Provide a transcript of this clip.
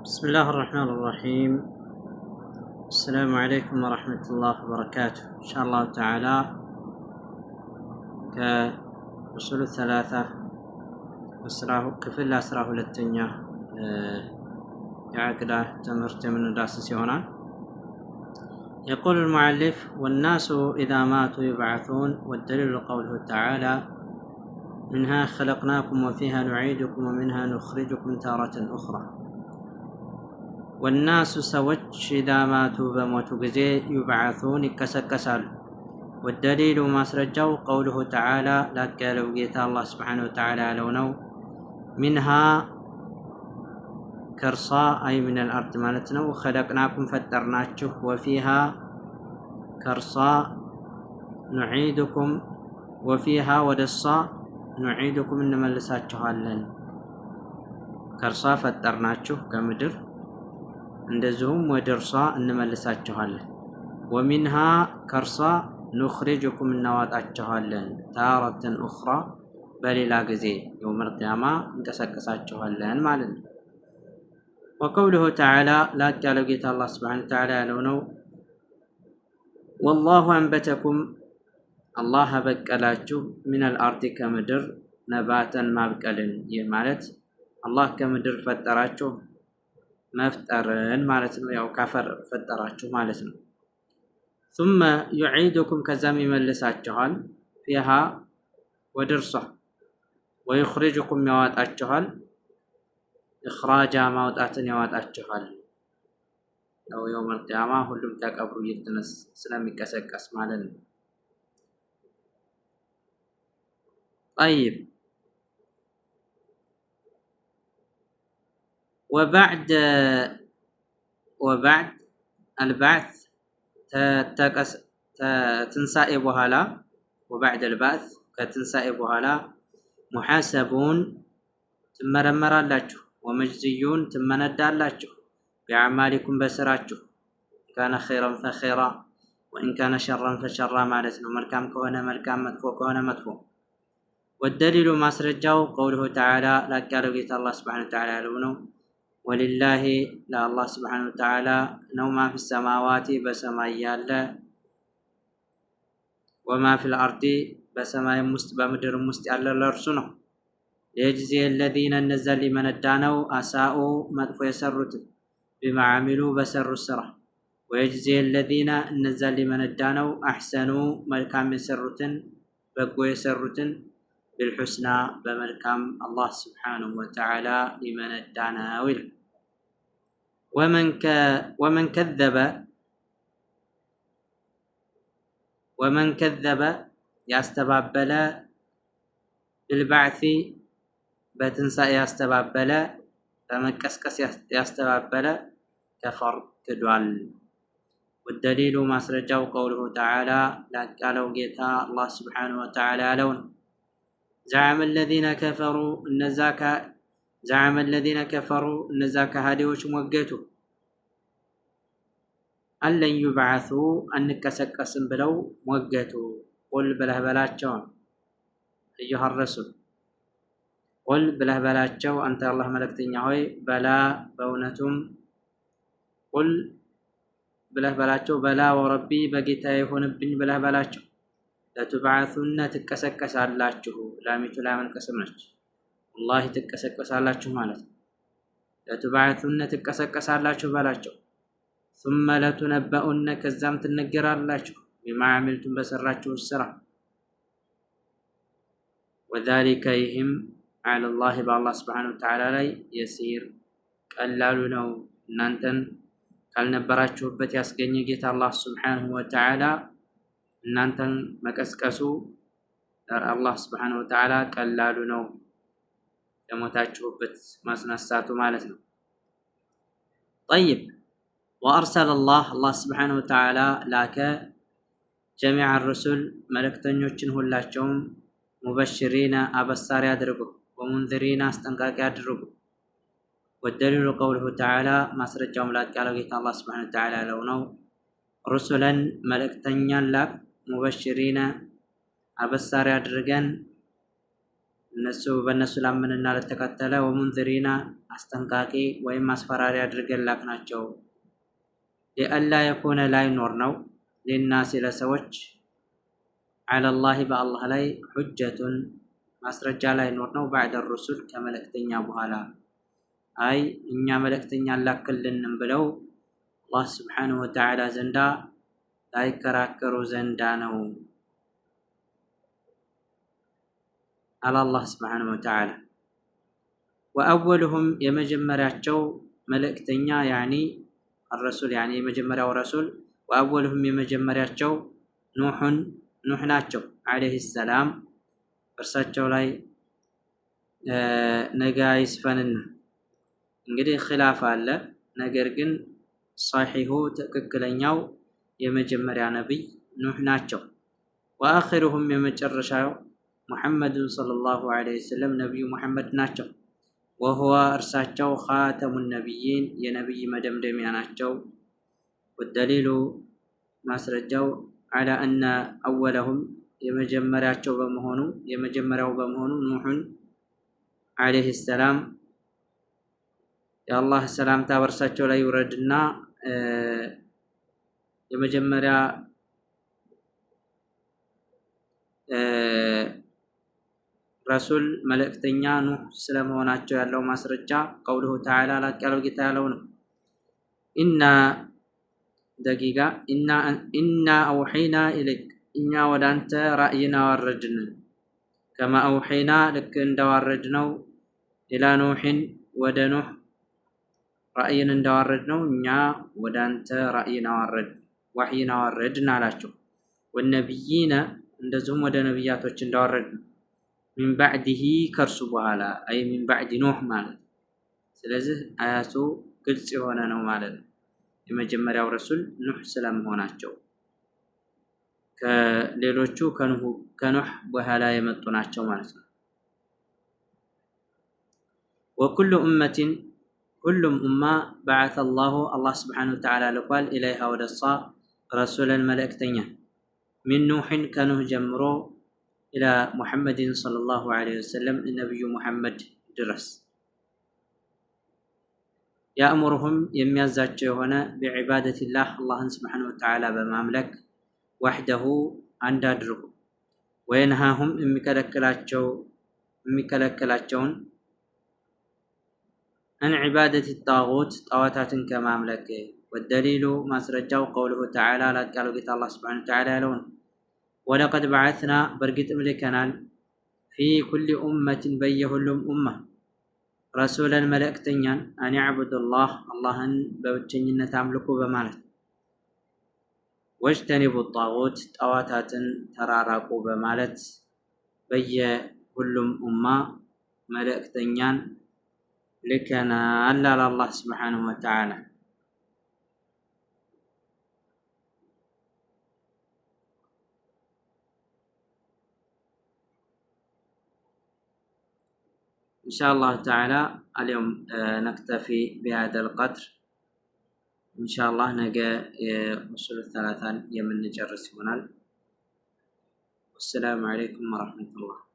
بسم الله الرحمن الرحيم. السلام عليكم ورحمة الله وبركاته. إن شاء الله تعالى كأصول الثلاثة كفل أسراه للتنية يعقده تمرت من الداسس هنا. يقول المؤلف: والناس إذا ماتوا يبعثون، والدليل قوله تعالى: منها خلقناكم وفيها نعيدكم ومنها نخرجكم تارة أخرى. والناس سوچ إذا ماتوا بموتوا جزي يبعثون كسكسال. والدليل ما سرجوا قوله تعالى: لا قالوا جيت الله سبحانه وتعالى لونو منها كرصاء أي من الأرض مالتنا وخلقناكم فترناችሁ وفيها كرصاء نعيدكم وفيها ودصاء نعيدكم እንመልሳችኋለን። ከርሳ ፈጠርናችሁ ከምድር እንደዚሁም ወደ እርሷ እንመልሳችኋለን። ወሚንሃ ከርሳ ኑኽሪጅኩም እናዋጣችኋለን። ታረተን ኡኽራ በሌላ ጊዜ የውመል ቂያማ እንቀሰቀሳችኋለን ማለት ነው። ወቀውሉሁ ተዓላ ላቅ ያለው ጌታ አላህ ሱብሓነሁ ወተዓላ ያለው ነው። ወላሁ አንበተኩም አላህ አበቀላችሁ ሚነል አርዲ ከምድር ነባተን ማብቀልን። ይህ ማለት አላህ ከምድር ፈጠራችሁ መፍጠርን ማለት ነው። ያው ካፈር ፈጠራችሁ ማለት ነው። ثم يعيدكم ከዛም ይመልሳችኋል فيها ወደ እርሷ ويخرجكم ያወጣችኋል إخراجا ማውጣትን ያወጣችኋል። ያው የውመል ቂያማ ሁሉም ተቀብሩ ይተነስ ስለሚቀሰቀስ ማለት ነው። طيب وبعد البعث تنسائي بهالا وبعد البعث كتنسائي بهالا محاسبون تمرمر اللاتشو ومجزيون تمند اللاتشو بأعمالكم بسراتشو كان خيرا فخيرا وإن كان شرا فشرا مالتنا مركام كهنا مركام مدفو كهنا مدفو. والدليل ما سرجاو قوله تعالى لا قالوا قيت الله سبحانه وتعالى لونه ولله لا الله سبحانه وتعالى نوما في السماوات بسماء الله وما في الأرض بسماء بمدر مستعل لرسنه ليجزي الذين نزل من الدانو أساءوا مدفو يسرت بما عملوا بسر السرح ويجزي الذين نزل من الدانو أحسنوا ملكام يسرت بقو يسرت بالحسنى بملكام الله سبحانه وتعالى لمن ادعنا وله. ومن كذب يستبابل بالبعث بتنسى يستبابل بمكسكس يستبابل كفر كدوال. والدليل ما سرجوا قوله تعالى لا قالوا جيتا الله سبحانه وتعالى لون زعم الذين كفروا النزاك هاديوش موجتو أن لن يبعثوا أنك سكسن بلو موجتو قل بله بلاتشون أيها الرسول قل بله بلاتشو أنت الله ملكتني هوي بلا بونتم قل بله بلاتشو بلا وربي بقيتا يهون بن بله بلاتشو لتبعثن تكسكس አላችሁ ላሚቱ ላምን ቀሰምነች والله تكسكس አላችሁ ማለት ለትባዕቱነ ትከሰከሳላችሁ በላቸው ثم لتنبؤن ከዛም ትነገራላችሁ بما عملتم በሰራችሁ ስራ وذلك يهم على الله بالله سبحانه وتعالى ላይ يسير ቀላሉ ነው እናንተን ካልነበራችሁበት ያስገኘ ጌታ አላህ سبحانه وتعالى እናንተን መቀስቀሱ አላህ Subhanahu Wa Ta'ala ቀላሉ ነው የሞታችሁበት ማስነሳቱ ማለት ነው። طيب وارسل الله Subhanahu Wa Ta'ala ላከ جميع الرسل መልእክተኞችን ሁላቸውም ሙበሽሪና አበሳሪ አድርጎ ወሙንዚሪና አስጠንቃቂ አድርጎ والدليل قوله تعالى ማስረጃው ላቅ ያለው ጌታ አላህ Subhanahu Wa Ta'ala ነው رسلا መልእክተኛን ላክ ሙበሽሪና አበሳሪ አድርገን እነሱ በእነሱ ላመንና ለተከተለ ወሙንዚሪና አስጠንቃቂ ወይም አስፈራሪ አድርገን ላክናቸው። ሊአላ የኩነ ላይኖር ነው ሊናሲ ለሰዎች ዐለላሂ በአላህ ላይ ሑጀቱን ማስረጃ ላይኖር ነው ባዕደ ሩሱል ከመልእክተኛ በኋላ አይ እኛ መልእክተኛ ላክልንም ብለው አላህ ስብሓነሁ ወተዓላ ዘንዳ ላይከራከሩ ዘንዳ ነው አለ አላህ ስብሓነሁ ወተዓላ። ወአወሉሁም የመጀመሪያቸው መልእክተኛ ያኒ አረሱል ያኒ የመጀመሪያው ረሱል ወአወሉሁም የመጀመሪያቸው ኑሕ ናቸው ዓለይሂ ሰላም። እርሳቸው ላይ ነጋ ይስፈንና እንግዲህ ኺላፍ አለ። ነገር ግን ሰሒሁ ትክክለኛው የመጀመሪያ ነቢይ ኑሕ ናቸው። ወአኺሩሁም የመጨረሻው ሙሐመድን ሰለላሁ ዐለይሂ ወሰለም ነቢዩ ሙሐመድ ናቸው። ወሁወ እርሳቸው ኻተሙ ነቢይን የነቢይ መደምደሚያ ናቸው። ወደሊሉ ማስረጃው ዐላ አነ አወለሁም የመጀመሪያው በመሆኑ ኑሑን ዐለይሂ ሰላም የአላህ ሰላምታ በእርሳቸው ላይ ይውረድና የመጀመሪያ ረሱል መልእክተኛ ኑሕ ስለመሆናቸው ያለው ማስረጃ ቀውሉሁ ተዓላ ላቅ ያለው ጌታ ያለው ነው። ኢና አውሐይና ኢለይክ እኛ ወደ አንተ ራእይን አወረድን። ከማ አውሐይና ልክ እንዳዋረድ ነው ኢላ ኑሕን ወደ ኑሕ ራእይን እንዳዋረድ ነው እኛ ወደ አንተ ራእይን ዋሕይን አወረድን አላቸው። ወነቢይነ እንደዚሁም ወደ ነቢያቶች እንዳወረድ ነው ሚን ባዕድህ ከእርሱ በኋላ አይ ሚን ባዕድ ኑሕ ማለት። ስለዚህ አያቱ ግልጽ የሆነ ነው ማለት ነው። የመጀመሪያው ረሱል ኑሕ ስለመሆናቸው ከሌሎቹ ከኑሕ በኋላ የመጡ ናቸው ማለት ነው። ወኩሉ ኡመቲን ሁሉም ኡማ በዓተ አላሁ አላህ ስብሓነሁ ወተዓላ ልኳል ኢለይሃ ወደ እሷ ረሱለን መልእክተኛ ሚን ኑሕን ከኑሕ ጀምሮ ኢላ ሙሐመድን ሰለላሁ ዐለይሂ ወሰለም ነቢዩ ሙሐመድ ድረስ ያእሙሩሁም የሚያዛቸው የሆነ ቢዒባደቲላህ አላህን ስብሓነሁ ወተዓላ በማምለክ ዋሕደሁ አንድ አድርጉ ወየንሃሁም የሚከለክላቸውን አን ዒባደት ጣዖት ጣዖታትን ከማምለክ። ወደሊሉ ማስረጃው ቀውሉሁ ተዓላ ላቅ ያለው ጌታ አላህ ስብሓነሁ ወተዓላ ያለው ነው። ወለቀድ በዓትና በእርግጥም ልከናል ፊ ኩሊ ኡመትን በየሁሉም ኡማ ረሱለን መልእክተኛን አን ያዕቡዱላህ አላህን በብቸኝነት አምልኩ በማለት ወጅተኒቡ ጣዖት ጣዖታትን ተራራቁ በማለት በየሁሉም ኡማ መልእክተኛን ልከናል አለ አላህ ስብሓነሁ ወተዓላ። إن شاء الله تعالى اليوم نكتفي بهذا القدر. إن شاء الله نجا أصول الثلاثة يمن نجرس هنا. والسلام عليكم ورحمة الله.